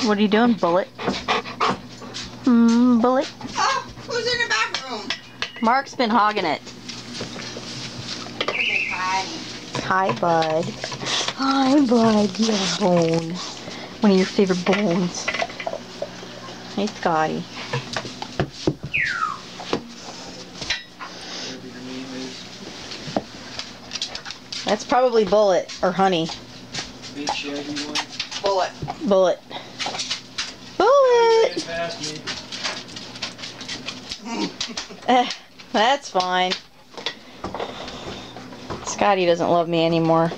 What are you doing, Bullet? Bullet? Oh, who's in the bathroom? Mark's been hogging it. Hi, bud. Hi, bud. You have a bone. One of your favorite bones. Hey, Scotty. That's probably Bullet or Honey. Big shaggy one. Bullet. Bullet. Bullet! That's fine. Scotty doesn't love me anymore.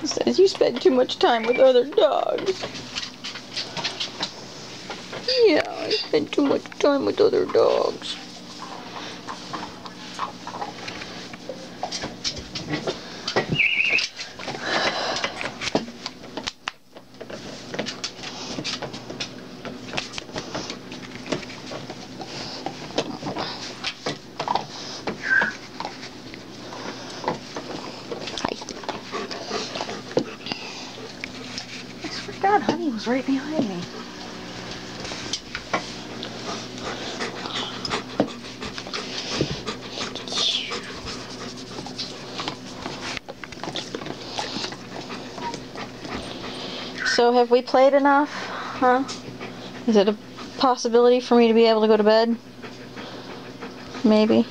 He says you spend too much time with other dogs. Yeah, I spend too much time with other dogs. God, Honey was right behind me. So have we played enough? Huh? Is it a possibility for me to be able to go to bed? Maybe.